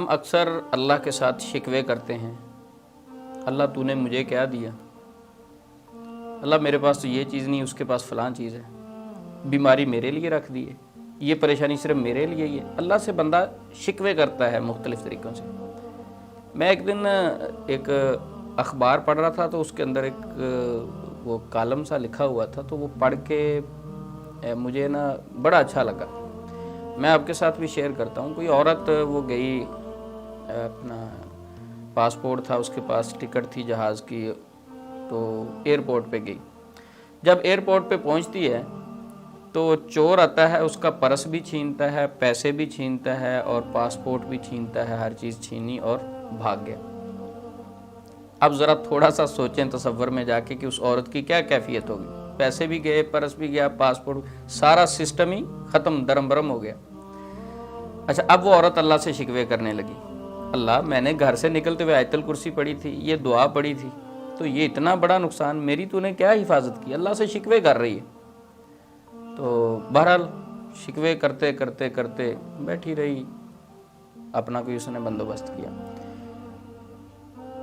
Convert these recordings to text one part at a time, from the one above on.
ہم اکثر اللہ کے ساتھ شکوے کرتے ہیں، اللہ تو نے مجھے کیا دیا، اللہ میرے پاس تو یہ چیز نہیں، اس کے پاس فلاں چیز ہے، بیماری میرے لیے رکھ دی ہے، یہ پریشانی صرف میرے لیے ہی ہے۔ اللہ سے بندہ شکوے کرتا ہے مختلف طریقوں سے۔ میں ایک دن ایک اخبار پڑھ رہا تھا تو اس کے اندر ایک وہ کالم سا لکھا ہوا تھا، تو وہ پڑھ کے مجھے بڑا اچھا لگا۔ میں آپ کے ساتھ بھی شیئر کرتا ہوں۔ کوئی عورت وہ گئی، اپنا پاسپورٹ تھا اس کے پاس، ٹکٹ تھی جہاز کی، تو ایئرپورٹ پہ گئی۔ جب ایئرپورٹ پہ پہنچتی ہے تو چور آتا ہے، اس کا پرس بھی چھینتا ہے، پیسے بھی چھینتا ہے اور پاسپورٹ بھی چھینتا ہے، ہر چیز چھینی اور بھاگ گیا۔ اب ذرا تھوڑا سا سوچیں تصور میں جا کے کہ اس عورت کی کیا کیفیت ہوگی۔ پیسے بھی گئے، پرس بھی گیا، پاسپورٹ، سارا سسٹم ہی ختم، درم برم ہو گیا۔ اچھا، اب وہ عورت اللہ سے شکوے کرنے لگی، اللہ میں نے گھر سے نکلتے ہوئے آیت الکرسی پڑھی تھی، یہ دعا پڑھی تھی، تو یہ اتنا بڑا نقصان، میری تو نے کیا حفاظت کی، اللہ سے شکوے کر رہی ہے۔ تو بہرحال شکوے کرتے کرتے کرتے بیٹھی رہی، اپنا کوئی اس نے بندوبست کیا۔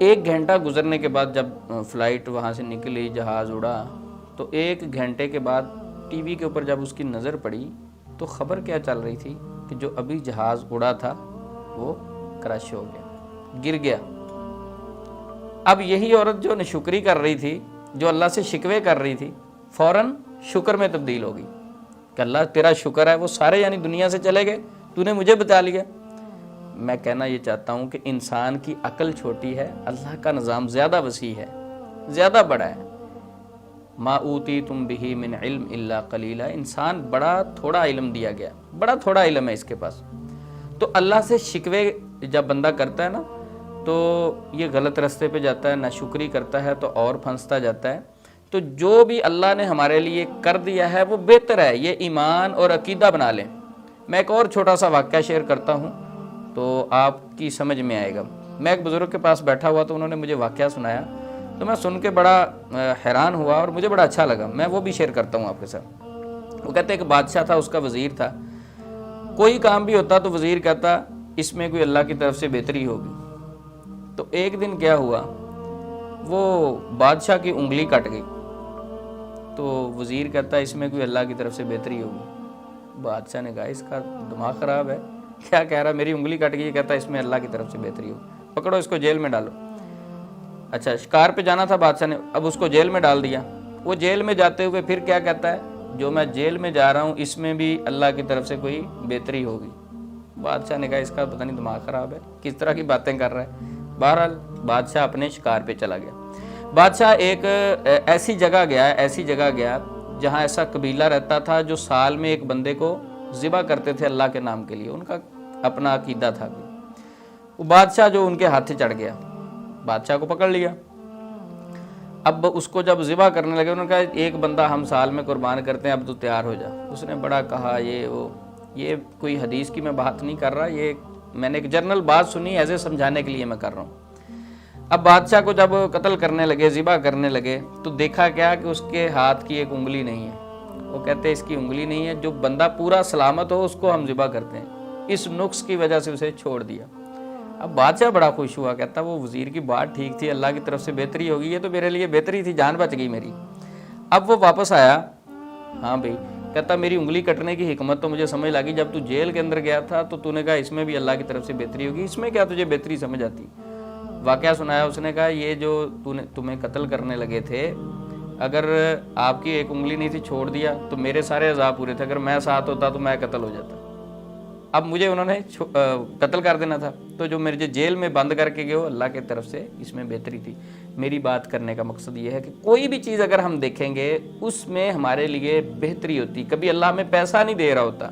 1 گھنٹہ گزرنے کے بعد جب فلائٹ وہاں سے نکلی، جہاز اڑا، تو 1 گھنٹے کے بعد ٹی وی کے اوپر جب اس کی نظر پڑی تو خبر کیا چل رہی تھی کہ جو ابھی جہاز اڑا تھا وہ کرش ہو گیا، گر گیا۔ اب یہی عورت جو ناشکری کر رہی تھی، جو اللہ سے شکوے کر رہی تھی، فوراً شکر میں تبدیل ہو گئی کہ اللہ تیرا شکر ہے، وہ سارے یعنی دنیا سے چلے گئے، تو نے مجھے بچا لیا۔ میں کہنا یہ چاہتا ہوں کہ انسان کی عقل چھوٹی ہے، اللہ کا نظام زیادہ وسیع ہے، زیادہ بڑا ہے۔ ما اوتیتم بہ من علم الا قلیلا، انسان بڑا تھوڑا علم دیا گیا، بڑا تھوڑا علم ہے اس کے پاس۔ تو اللہ سے شکوے جب بندہ کرتا ہے نا تو یہ غلط راستے پہ جاتا ہے، ناشکری کرتا ہے تو اور پھنستا جاتا ہے۔ تو جو بھی اللہ نے ہمارے لیے کر دیا ہے وہ بہتر ہے، یہ ایمان اور عقیدہ بنا لیں۔ میں ایک اور چھوٹا سا واقعہ شیئر کرتا ہوں تو آپ کی سمجھ میں آئے گا۔ میں ایک بزرگ کے پاس بیٹھا ہوا تو انہوں نے مجھے واقعہ سنایا، تو میں سن کے بڑا حیران ہوا اور مجھے بڑا اچھا لگا، میں وہ بھی شیئر کرتا ہوں آپ کے ساتھ۔ وہ کہتے ہیں کہ بادشاہ تھا، اس کا وزیر تھا، کوئی کام بھی ہوتا تو وزیر کہتا اس میں کوئی اللہ کی طرف سے بہتری ہوگی۔ تو ایک دن کیا ہوا، وہ بادشاہ کی انگلی کٹ گئی، تو وزیر کہتا اس میں کوئی اللہ کی طرف سے بہتری ہوگی۔ بادشاہ نے کہا اس کا دماغ خراب ہے، کیا کہہ رہا، میری انگلی کٹ گئی، کہتا اس میں اللہ کی طرف سے بہتری ہوگی، پکڑو اس کو جیل میں ڈالو۔ اچھا، شکار پہ جانا تھا بادشاہ نے، اب اس کو جیل میں ڈال دیا۔ وہ جیل میں جاتے ہوئے پھر کیا کہتا ہے، جو میں جیل میں جا رہا ہوں اس میں بھی اللہ کی طرف سے کوئی بہتری ہوگی۔ بادشاہ نے کہا اس کا پتہ نہیں دماغ خراب ہے، کس طرح کی باتیں کر رہا ہے۔ بہرحال بادشاہ اپنے شکار پہ چلا گیا۔ بادشاہ ایک ایسی جگہ گیا جہاں ایسا قبیلہ رہتا تھا جو سال میں ایک بندے کو ذبح کرتے تھے اللہ کے نام کے لیے، ان کا اپنا عقیدہ تھا۔ وہ بادشاہ جو ان کے ہاتھ چڑھ گیا، بادشاہ کو پکڑ لیا۔ اب اس کو جب ذبح کرنے لگے، انہوں نے کہا ایک بندہ ہم سال میں قربان کرتے ہیں، اب تو تیار ہو جا۔ اس نے بڑا کہا یہ کوئی حدیث کی میں بات نہیں کر رہا، یہ میں نے ایک جنرل بات سنی، ایسے سمجھانے کے لیے میں کر رہا ہوں۔ اب بادشاہ کو جب قتل کرنے لگے، ذبح کرنے لگے، تو دیکھا کیا کہ اس کے ہاتھ کی ایک انگلی نہیں ہے۔ وہ کہتے ہیں اس کی انگلی نہیں ہے، جو بندہ پورا سلامت ہو اس کو ہم ذبح کرتے ہیں، اس نقص کی وجہ سے اسے چھوڑ دیا۔ اب بادشاہ بڑا خوش ہوا، کہتا وہ وزیر کی بات ٹھیک تھی، اللہ کی طرف سے بہتری ہوگی، یہ تو میرے لیے بہتری تھی، جان بچ گئی میری۔ اب وہ واپس آیا، ہاں بھائی، کہتا میری انگلی کٹنے کی حکمت تو مجھے سمجھ لگی، جب تو جیل کے اندر گیا تھا تو نے کہا اس میں بھی اللہ کی طرف سے بہتری ہوگی، اس میں کیا تجھے بہتری سمجھ آتی۔ واقعہ سنایا، اس نے کہا یہ جو تمہیں قتل کرنے لگے تھے، اگر آپ کی ایک انگلی نہیں تھی، چھوڑ دیا تو میرے سارے عذاب پورے تھے، اگر میں ساتھ ہوتا تو میں قتل ہو جاتا، اب مجھے انہوں نے قتل کر دینا تھا، تو جو میرے جیل میں بند کر کے گئے ہو اللہ کی طرف سے اس میں بہتری تھی۔ میری بات کرنے کا مقصد یہ ہے کہ کوئی بھی چیز اگر ہم دیکھیں گے اس میں ہمارے لیے بہتری ہوتی، کبھی اللہ ہمیں پیسہ نہیں دے رہا ہوتا،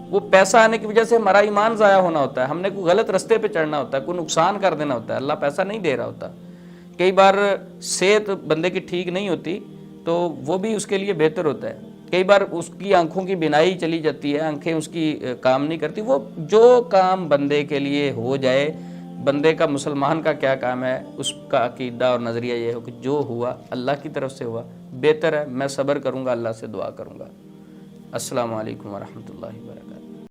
وہ پیسہ آنے کی وجہ سے ہمارا ایمان ضائع ہونا ہوتا ہے، ہم نے کوئی غلط راستے پہ چڑھنا ہوتا ہے، کوئی نقصان کر دینا ہوتا ہے، اللہ پیسہ نہیں دے رہا ہوتا۔ کئی بار صحت بندے کی ٹھیک نہیں ہوتی تو وہ بھی اس کے لیے بہتر ہوتا ہے، کئی بار اس کی آنکھوں کی بینائی چلی جاتی ہے، آنکھیں اس کی کام نہیں کرتی، وہ جو کام بندے کے لیے ہو جائے، بندے کا مسلمان کا کیا کام ہے، اس کا عقیدہ اور نظریہ یہ ہو کہ جو ہوا اللہ کی طرف سے ہوا، بہتر ہے، میں صبر کروں گا، اللہ سے دعا کروں گا۔ السلام علیکم ورحمۃ اللہ وبرکاتہ۔